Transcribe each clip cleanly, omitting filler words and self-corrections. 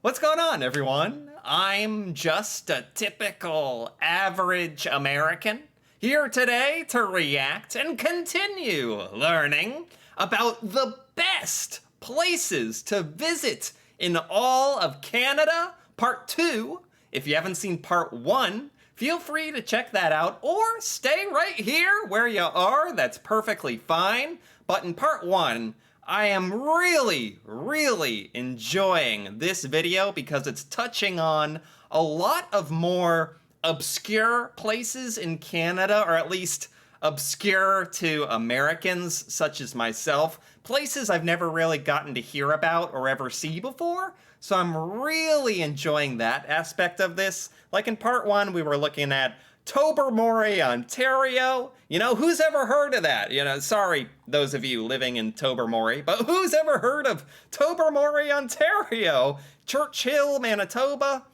What's going on, everyone? I'm just a typical average American here today to react and continue learning about the best places to visit in all of Canada. Part 2. If you haven't seen Part 1, feel free to check that out or stay right here where you are. That's perfectly fine. But in Part 1, I am really enjoying this video because it's touching on a lot of more obscure places in Canada, or at least obscure to Americans such as myself. Places I've never really gotten to hear about or ever see before. So I'm really enjoying that aspect of this. Like in Part 1, we were looking at Tobermory, Ontario. You know, who's ever heard of that? You know, sorry, those of you living in Tobermory, but who's ever heard of Tobermory, Ontario? Churchill, Manitoba.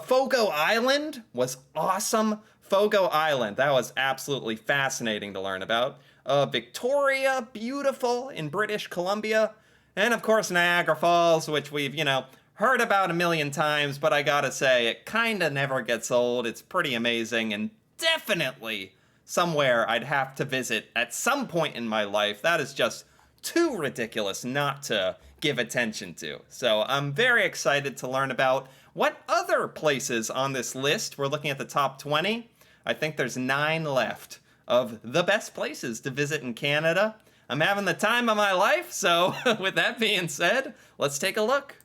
Fogo Island was awesome. Fogo Island, that was absolutely fascinating to learn about. Victoria, beautiful in British Columbia. And of course, Niagara Falls, which we've, heard about a million times, but I gotta say, it kinda never gets old. It's pretty amazing and definitely somewhere I'd have to visit at some point in my life. That is just too ridiculous not to give attention to. So I'm very excited to learn about what other places on this list. We're looking at the top 20. I think there's 9 left of the best places to visit in Canada. I'm having the time of my life, so with that being said, let's take a look.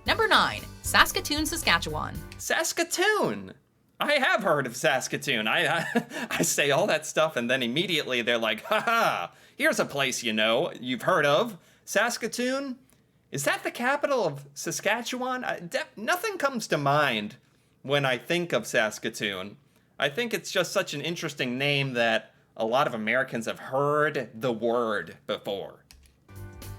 Number 9, Saskatoon, Saskatchewan. Saskatoon! I have heard of Saskatoon. I say all that stuff and then immediately they're like, haha, here's a place you've heard of. Saskatoon? Is that the capital of Saskatchewan? Nothing comes to mind when I think of Saskatoon. I think it's just such an interesting name that a lot of Americans have heard the word before.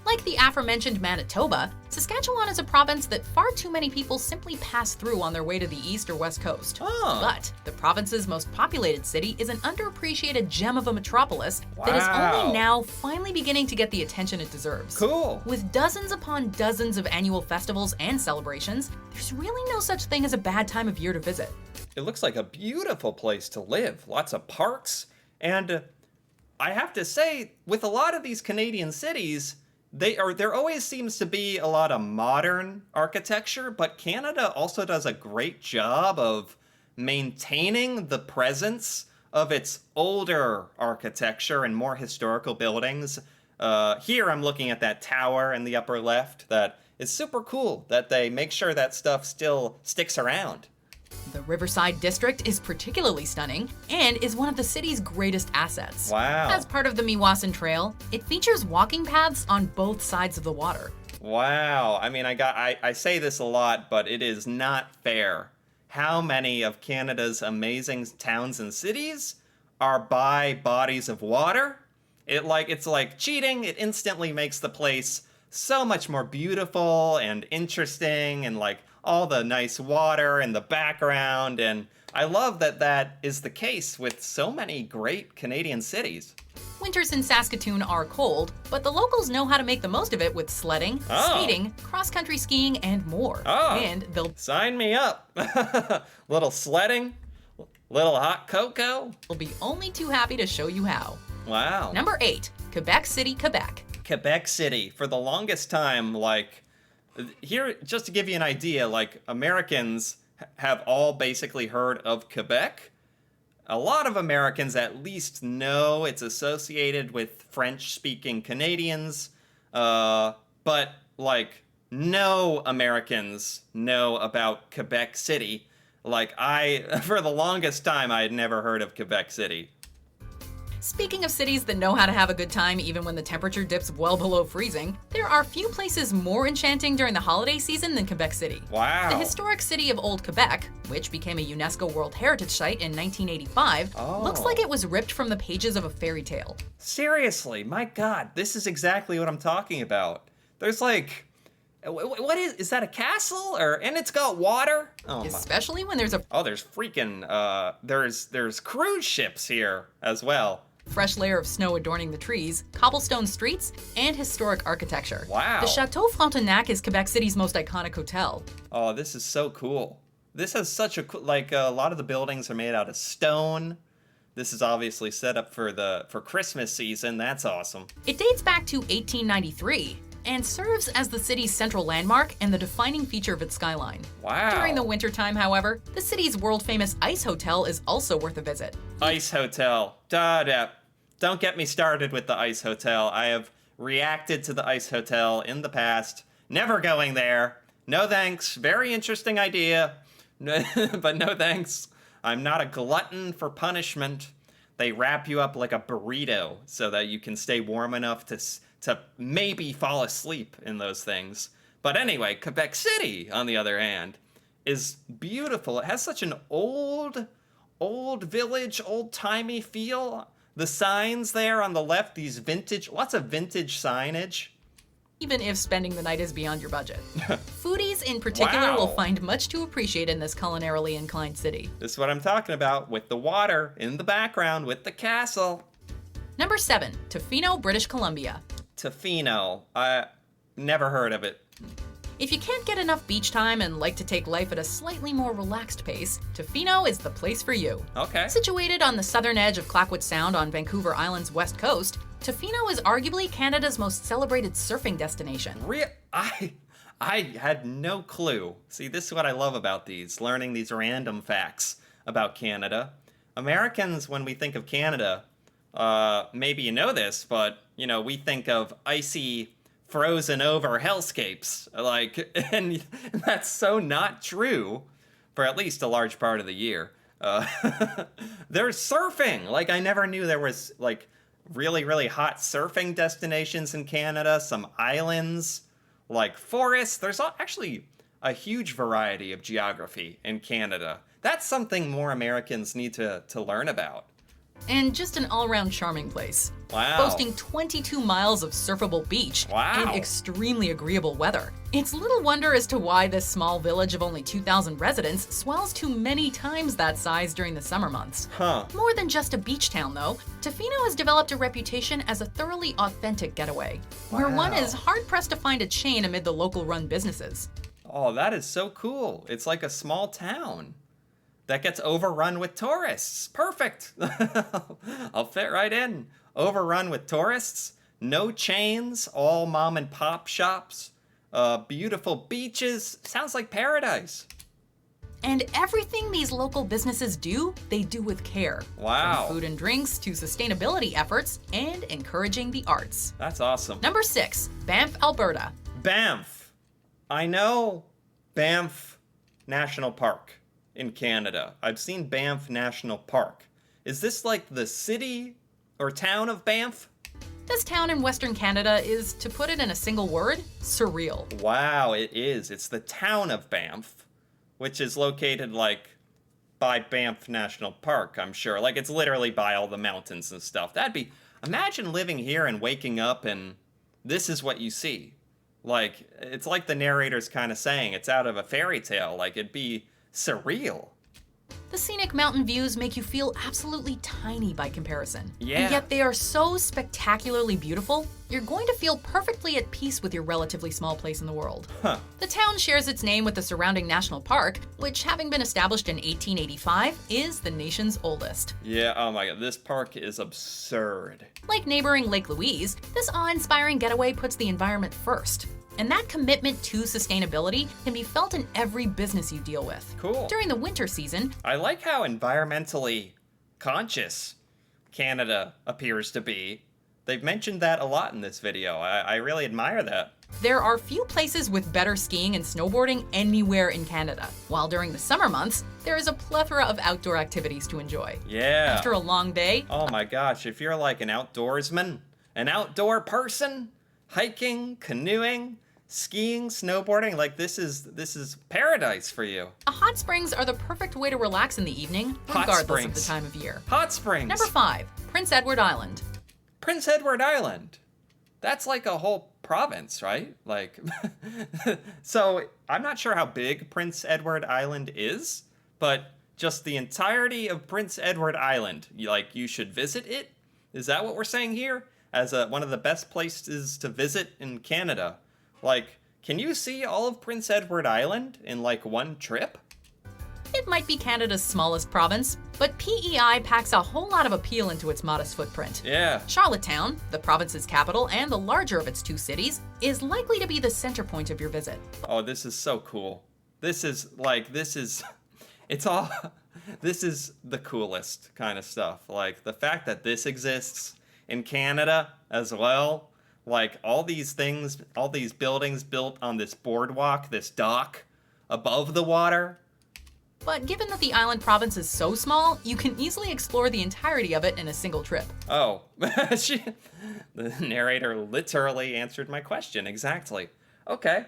Like the aforementioned Manitoba, Saskatchewan is a province that far too many people simply pass through on their way to the east or west coast. Oh. But the province's most populated city is an underappreciated gem of a metropolis that is only now finally beginning to get the attention it deserves. Cool. With dozens upon dozens of annual festivals and celebrations, there's really no such thing as a bad time of year to visit. It looks like a beautiful place to live. Lots of parks. And I have to say, with a lot of these Canadian cities, there always seems to be a lot of modern architecture, but Canada also does a great job of maintaining the presence of its older architecture and more historical buildings. Here I'm looking at that tower in the upper left that is super cool that they make sure that stuff still sticks around. The Riverside District is particularly stunning and is one of the city's greatest assets. Wow. As part of the Meewasin Trail, it features walking paths on both sides of the water. Wow. I mean, I say this a lot, but it is not fair how many of Canada's amazing towns and cities are by bodies of water. It's like cheating. It instantly makes the place so much more beautiful and interesting, and like all the nice water in the background, and I love that is the case with so many great Canadian cities. Winters in Saskatoon are cold, but the locals know how to make the most of it with sledding, skating, cross-country skiing, and more. And they'll sign me up. Little sledding, little hot cocoa. be only too happy to show you how. Wow. Number 8, Quebec City, Quebec. Quebec City. For the longest time, here, just to give you an idea, Americans have all basically heard of Quebec. A lot of Americans at least know it's associated with French-speaking Canadians, but no Americans know about Quebec City. For the longest time, I had never heard of Quebec City. Speaking of cities that know how to have a good time even when the temperature dips well below freezing, there are few places more enchanting during the holiday season than Quebec City. Wow. The historic city of Old Quebec, which became a UNESCO World Heritage Site in 1985, looks like it was ripped from the pages of a fairy tale. Seriously, my God, this is exactly what I'm talking about. There's what is that, a castle? And it's got water? Especially when there's there's freaking, there's cruise ships here as well. fresh layer of snow adorning the trees, cobblestone streets, and historic architecture. Wow. The Chateau Frontenac is Quebec City's most iconic hotel. Oh, this is so cool. This has such a a lot of the buildings are made out of stone. This is obviously set up for Christmas season. That's awesome. It dates back to 1893 and serves as the city's central landmark and the defining feature of its skyline. Wow. During the wintertime, however, the city's world-famous Ice Hotel is also worth a visit. Ice Hotel. Don't get me started with the Ice Hotel. I have reacted to the Ice Hotel in the past. Never going there. No thanks. Very interesting idea. But no thanks. I'm not a glutton for punishment. They wrap you up like a burrito so that you can stay warm enough to maybe fall asleep in those things. But anyway, Quebec City, on the other hand, is beautiful. It has such an old village, old-timey feel. The signs there on the left, lots of vintage signage. Even if spending the night is beyond your budget. Foodies in particular Wow. will find much to appreciate in this culinarily inclined city. This is what I'm talking about, with the water in the background, with the castle. Number 7, Tofino, British Columbia. Tofino. I never heard of it. If you can't get enough beach time and like to take life at a slightly more relaxed pace, Tofino is the place for you. Okay. Situated on the southern edge of Clayoquot Sound on Vancouver Island's west coast, Tofino is arguably Canada's most celebrated surfing destination. I had no clue. See, this is what I love about these, learning these random facts about Canada. Americans, when we think of Canada, maybe you know this, but, we think of icy, frozen over hellscapes. And that's so not true for at least a large part of the year. There's surfing. I never knew there was, really, really hot surfing destinations in Canada, some islands, forests. There's actually a huge variety of geography in Canada. That's something more Americans need to learn about. And just an all-around charming place. Wow. Boasting 22 miles of surfable beach Wow. and extremely agreeable weather. It's little wonder as to why this small village of only 2,000 residents swells to many times that size during the summer months. Huh. More than just a beach town, though, Tofino has developed a reputation as a thoroughly authentic getaway, where one Wow. is hard-pressed to find a chain amid the local-run businesses. Oh, that is so cool. It's like a small town that gets overrun with tourists. Perfect. I'll fit right in. Overrun with tourists, no chains, all mom and pop shops, beautiful beaches. Sounds like paradise. And everything these local businesses do, they do with care. Wow. From food and drinks to sustainability efforts and encouraging the arts. That's awesome. Number 6, Banff, Alberta. Banff. I know Banff National Park in Canada. I've seen Banff National Park. Is this like the city or town of Banff? This town in Western Canada is, to put it in a single word, surreal. Wow, it is. It's the town of Banff, which is located by Banff National Park, I'm sure. It's literally by all the mountains and stuff. Imagine living here and waking up and this is what you see. It's like the narrator's kind of saying it's out of a fairy tale. It'd be surreal. The scenic mountain views make you feel absolutely tiny by comparison. Yeah. And yet they are so spectacularly beautiful, you're going to feel perfectly at peace with your relatively small place in the world. Huh. The town shares its name with the surrounding national park, which, having been established in 1885, is the nation's oldest. Yeah, oh my god, this park is absurd. Like neighboring Lake Louise, this awe-inspiring getaway puts the environment first. And that commitment to sustainability can be felt in every business you deal with. Cool. During the winter season, I like how environmentally conscious Canada appears to be. They've mentioned that a lot in this video. I really admire that. there are few places with better skiing and snowboarding anywhere in Canada. While during the summer months, there is a plethora of outdoor activities to enjoy. Yeah. After a long day, Oh my gosh, if you're like an outdoorsman, an outdoor person, hiking, canoeing, skiing, snowboarding, like this is paradise for you. hot springs are the perfect way to relax in the evening, Hot regardless of the springs. time of year. Hot springs. Number 5, Prince Edward Island. Prince Edward Island. That's like a whole province, right? Like, so I'm not sure how big Prince Edward Island is, but just the entirety of Prince Edward Island, you should visit it Is that what we're saying here? As one of the best places to visit in Canada. Like, can you see all of Prince Edward Island in like one trip? It might be Canada's smallest province, but PEI packs a whole lot of appeal into its modest footprint. Yeah. Charlottetown, the province's capital and the larger of its two cities, is likely to be the center point of your visit. Oh, this is so cool. This is, it's all, this is the coolest kind of stuff. Like, the fact that this exists in Canada as well, like, all these things, all these buildings built on this boardwalk, this dock, above the water. But given that the island province is so small, you can easily explore the entirety of it in a single trip. Oh, the narrator literally answered my question, exactly. Okay.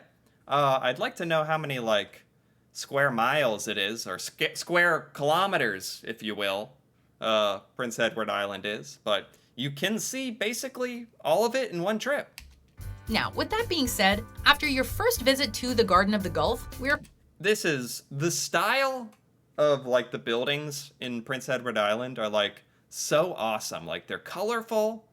I'd like to know how many, like, square miles it is, or square kilometers, if you will, Prince Edward Island is, but you can see basically all of it in one trip. Now, with that being said, after your first visit to the Garden of the Gulf, This is the style of like the buildings in Prince Edward Island are like so awesome. Like they're colorful,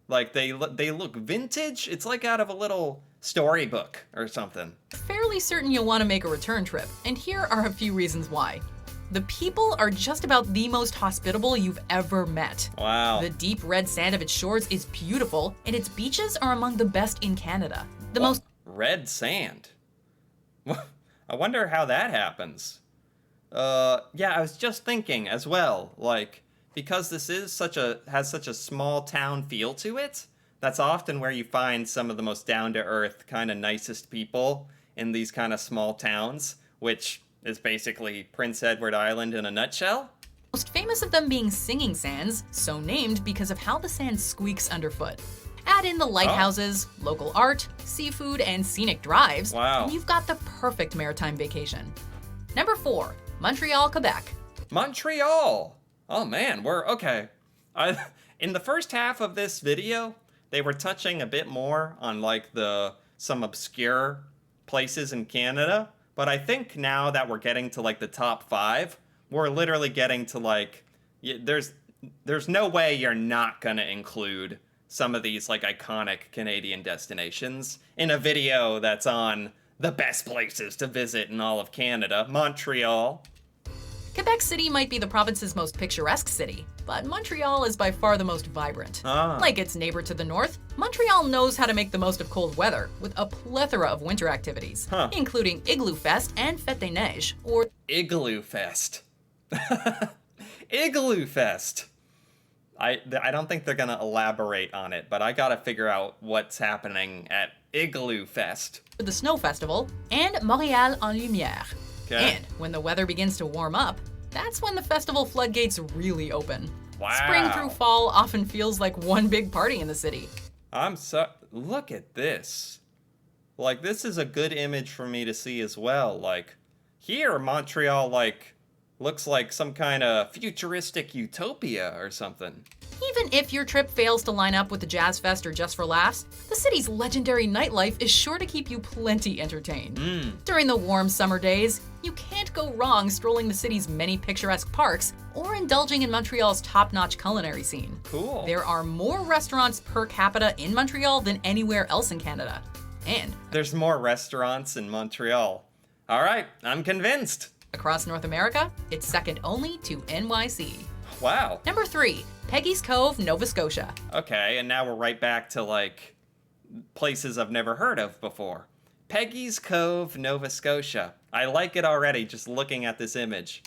like they look vintage. It's like out of a little storybook or something. fairly certain you'll want to make a return trip, and here are a few reasons why. The people are just about the most hospitable you've ever met. Wow. The deep red sand of its shores is beautiful, and its beaches are among the best in Canada. The most red sand. I wonder how that happens. Yeah, I was just thinking as well, like, because this is has such a small town feel to it, that's often where you find some of the most down-to-earth, kind of nicest people in these kind of small towns, which is basically Prince Edward Island in a nutshell. most famous of them being Singing Sands, so named because of how the sand squeaks underfoot. Add in the lighthouses, local art, seafood, and scenic drives, Wow. and you've got the perfect maritime vacation. Number 4, Montreal, Quebec. Montreal! Oh man, we're okay. In the first half of this video, they were touching a bit more on like some obscure places in Canada, but I think now that we're getting to like the top 5, we're literally getting to like there's no way you're not gonna include some of these like iconic Canadian destinations in a video that's on the best places to visit in all of Canada. Montreal. Quebec City might be the province's most picturesque city, but Montreal is by far the most vibrant. Like its neighbor to the north, Montreal knows how to make the most of cold weather with a plethora of winter activities, including Igloo Fest and Fête des Neiges, or Igloo Fest. Igloo Fest. I don't think they're gonna elaborate on it, but I gotta figure out what's happening at Igloo Fest. the Snow Festival, and Montréal en Lumière. Okay. And when the weather begins to warm up, that's when the festival floodgates really open. Wow. Spring through fall often feels like one big party in the city. Look at this. Like, this is a good image for me to see as well. Like, here, Montreal, like, looks like some kind of futuristic utopia or something. Even if your trip fails to line up with the Jazz Fest or Just for Laughs, the city's legendary nightlife is sure to keep you plenty entertained. During the warm summer days, you can't go wrong strolling the city's many picturesque parks or indulging in Montreal's top-notch culinary scene. Cool. There are more restaurants per capita in Montreal than anywhere else in Canada. And There's more restaurants in Montreal. All right, I'm convinced. across North America, it's second only to NYC. Wow. Number 3, Peggy's Cove, Nova Scotia. Okay, and now we're right back to, like, places I've never heard of before. Peggy's Cove, Nova Scotia. I like it already just looking at this image.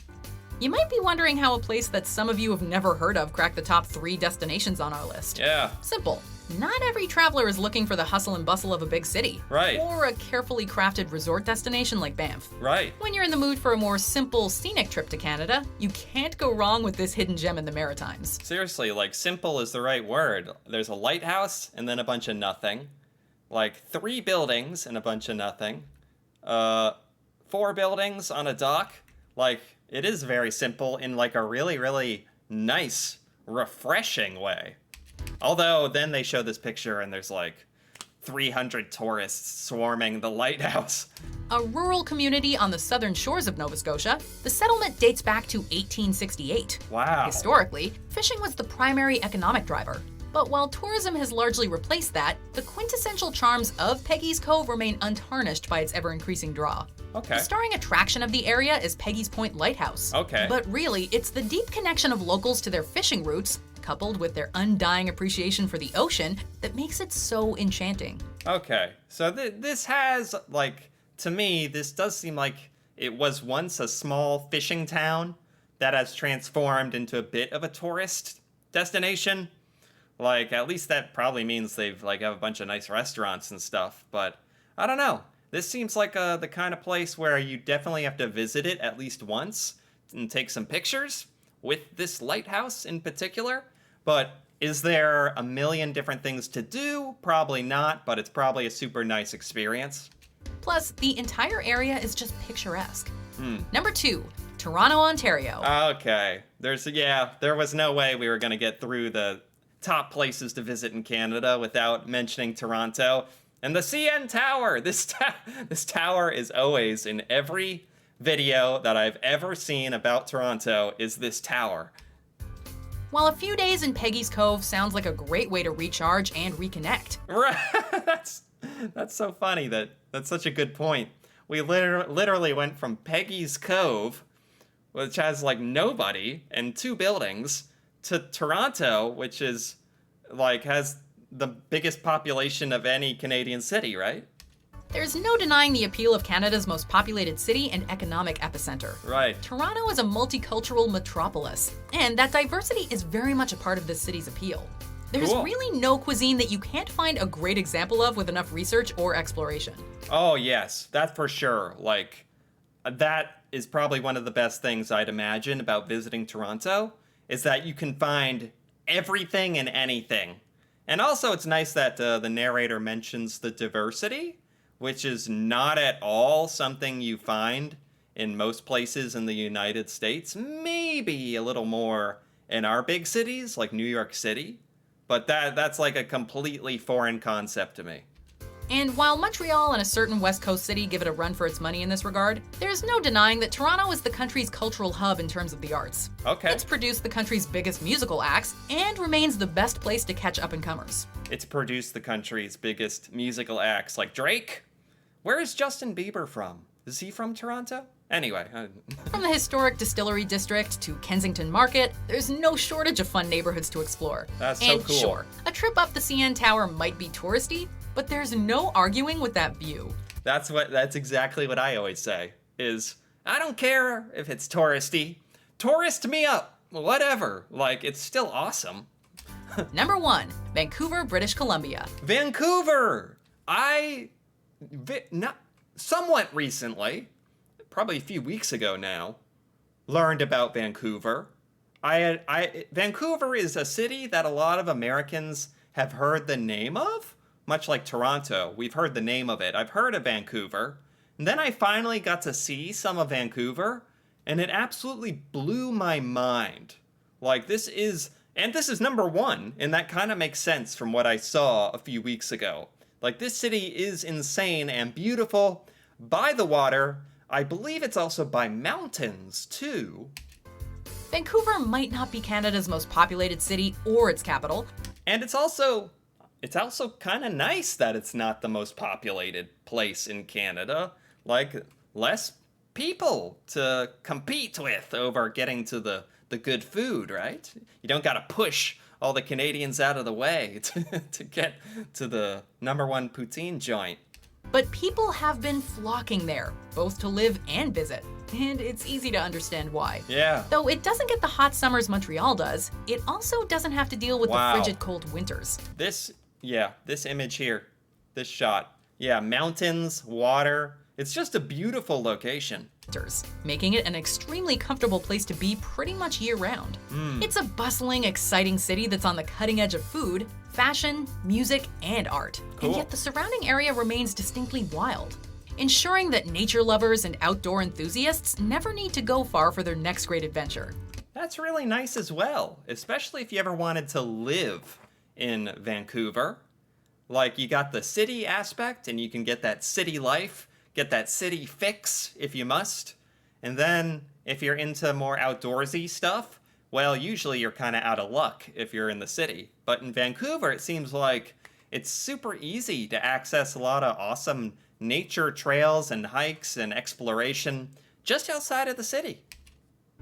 You might be wondering how a place that some of you have never heard of cracked the top 3 destinations on our list. Yeah. Simple. Not every traveler is looking for the hustle and bustle of a big city. Right. Or a carefully crafted resort destination like Banff. Right. When you're in the mood for a more simple, scenic trip to Canada, you can't go wrong with this hidden gem in the Maritimes. Seriously, like, simple is the right word. There's a lighthouse and then a bunch of nothing. Like, 3 buildings and a bunch of nothing. 4 buildings on a dock. Like, it is very simple in, like, a really, really nice, refreshing way. Although, then they show this picture and there's, like, 300 tourists swarming the lighthouse. A rural community on the southern shores of Nova Scotia, the settlement dates back to 1868. Wow. Historically, fishing was the primary economic driver. But while tourism has largely replaced that, the quintessential charms of Peggy's Cove remain untarnished by its ever-increasing draw. Okay. The starring attraction of the area is Peggy's Point Lighthouse. Okay. But really, it's the deep connection of locals to their fishing routes, coupled with their undying appreciation for the ocean, that makes it so enchanting. Okay. So this has, like, to me, this does seem like it was once a small fishing town that has transformed into a bit of a tourist destination. Like, at least that probably means they've, like, have a bunch of nice restaurants and stuff. But I don't know. This seems like the kind of place where you definitely have to visit it at least once and take some pictures with this lighthouse in particular. But is there a million different things to do? Probably not, but it's probably a super nice experience. Plus, the entire area is just picturesque. Number 2, Toronto, Ontario. Okay. There was no way we were going to get through the top places to visit in Canada without mentioning Toronto. And the CN Tower. This tower is always in every video that I've ever seen about Toronto is this tower. While a few days in Peggy's Cove sounds like a great way to recharge and reconnect. Right. That's so funny. That's such a good point. We literally went from Peggy's Cove, which has like nobody and 2 buildings, to Toronto, which is like has the biggest population of any Canadian city, right? There's no denying the appeal of Canada's most populated city and economic epicenter. Right. Toronto is a multicultural metropolis, and that diversity is very much a part of this city's appeal. There's Cool. really no cuisine that you can't find a great example of with enough research or exploration. Oh, yes, that's for sure. Like, that is probably one of the best things I'd imagine about visiting Toronto, is that you can find everything and anything. And also, it's nice that the narrator mentions the diversity, which is not at all something you find in most places in the United States. Maybe a little more in our big cities, like New York City. But that's like a completely foreign concept to me. And while Montreal and a certain West Coast city give it a run for its money in this regard, there's no denying that Toronto is the country's cultural hub in terms of the arts. Okay. It's produced the country's biggest musical acts and remains the best place to catch up-and-comers. It's produced the country's biggest musical acts, like Drake. Where is Justin Bieber from? Is he from Toronto? Anyway. From the historic Distillery District to Kensington Market, there's no shortage of fun neighborhoods to explore. That's so and cool. Sure, a trip up the CN Tower might be touristy, but there's no arguing with that view. That's exactly what I always say, is I don't care if it's touristy. Tourist me up. Whatever. Like, it's still awesome. Number 1, Vancouver, British Columbia. Vancouver! Not somewhat recently, probably a few weeks ago now, learned about Vancouver. Vancouver is a city that a lot of Americans have heard the name of, much like Toronto. We've heard the name of it. I've heard of Vancouver. And then I finally got to see some of Vancouver, and it absolutely blew my mind. Like, this is number 1, and that kind of makes sense from what I saw a few weeks ago. Like, this city is insane and beautiful, by the water. I believe it's also by mountains, too. Vancouver might not be Canada's most populated city or its capital. And it's also kind of nice that it's not the most populated place in Canada. Like, less people to compete with over getting to the good food, right? You don't gotta push all the Canadians out of the way to get to the number 1 poutine joint. But people have been flocking there, both to live and visit. And it's easy to understand why. Yeah. Though it doesn't get the hot summers Montreal does, it also doesn't have to deal with Wow. the frigid cold winters. This image here, this shot. Yeah, mountains, water. It's just a beautiful location. Making it an extremely comfortable place to be pretty much year-round. It's a bustling, exciting city that's on the cutting edge of food, fashion, music, and art. Cool. And yet the surrounding area remains distinctly wild, ensuring that nature lovers and outdoor enthusiasts never need to go far for their next great adventure. That's really nice as well, especially if you ever wanted to live in Vancouver. Like, you got the city aspect, and you can get that city life, get that city fix if you must. And then, if you're into more outdoorsy stuff, well, usually you're kind of out of luck if you're in the city. But in Vancouver, it seems like it's super easy to access a lot of awesome nature trails and hikes and exploration just outside of the city.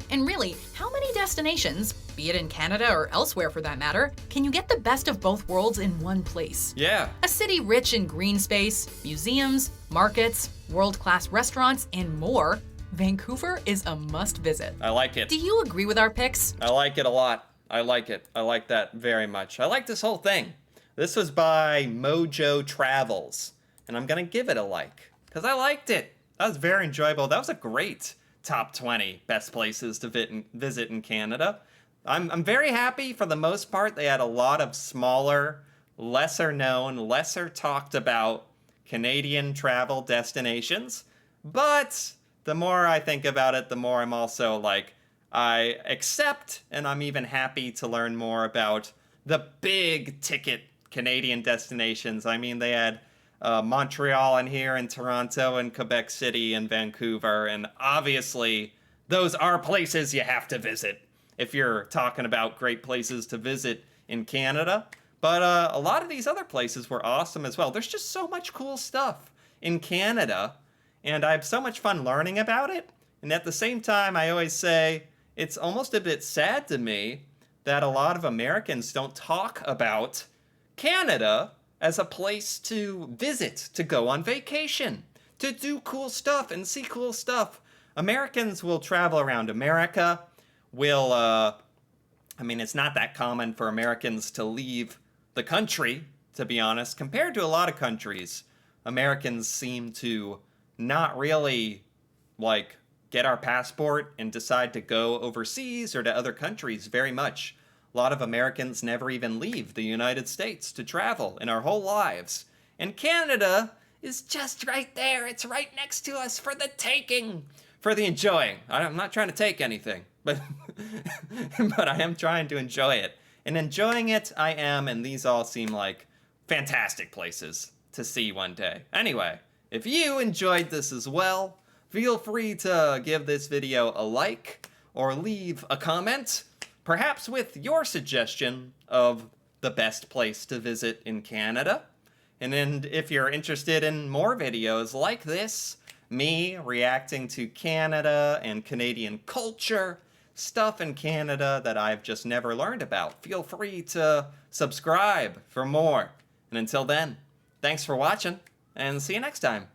And really, how many destinations, be it in Canada or elsewhere for that matter, can you get the best of both worlds in one place? Yeah. A city rich in green space, museums, markets, world-class restaurants, and more, Vancouver is a must-visit. I like it. Do you agree with our picks? I like it a lot. I like it. I like that very much. I like this whole thing. This was by Mojo Travels, and I'm going to give it a like, because I liked it. That was very enjoyable. That was a great top 20 best places to visit in Canada. I'm very happy for the most part. They had a lot of smaller, lesser known, lesser talked about Canadian travel destinations. But the more I think about it, the more I'm also like, I accept and I'm even happy to learn more about the big ticket Canadian destinations. I mean, they had Montreal in here, and Toronto, and Quebec City, and Vancouver, and obviously those are places you have to visit if you're talking about great places to visit in Canada. But a lot of these other places were awesome as well. There's just so much cool stuff in Canada, and I have so much fun learning about it. And at the same time, I always say it's almost a bit sad to me that a lot of Americans don't talk about Canada as a place to visit, to go on vacation, to do cool stuff and see cool stuff. Americans will travel around America, it's not that common for Americans to leave the country, to be honest. Compared to a lot of countries, Americans seem to not really, get our passport and decide to go overseas or to other countries very much. A lot of Americans never even leave the United States to travel in our whole lives. And Canada is just right there. It's right next to us for the taking, for the enjoying. I'm not trying to take anything, but but I am trying to enjoy it. And enjoying it, I am, and these all seem like fantastic places to see one day. Anyway, if you enjoyed this as well, feel free to give this video a like or leave a comment, perhaps with your suggestion of the best place to visit in Canada. And if you're interested in more videos like this, me reacting to Canada and Canadian culture, stuff in Canada that I've just never learned about, feel free to subscribe for more. And until then, thanks for watching, and see you next time.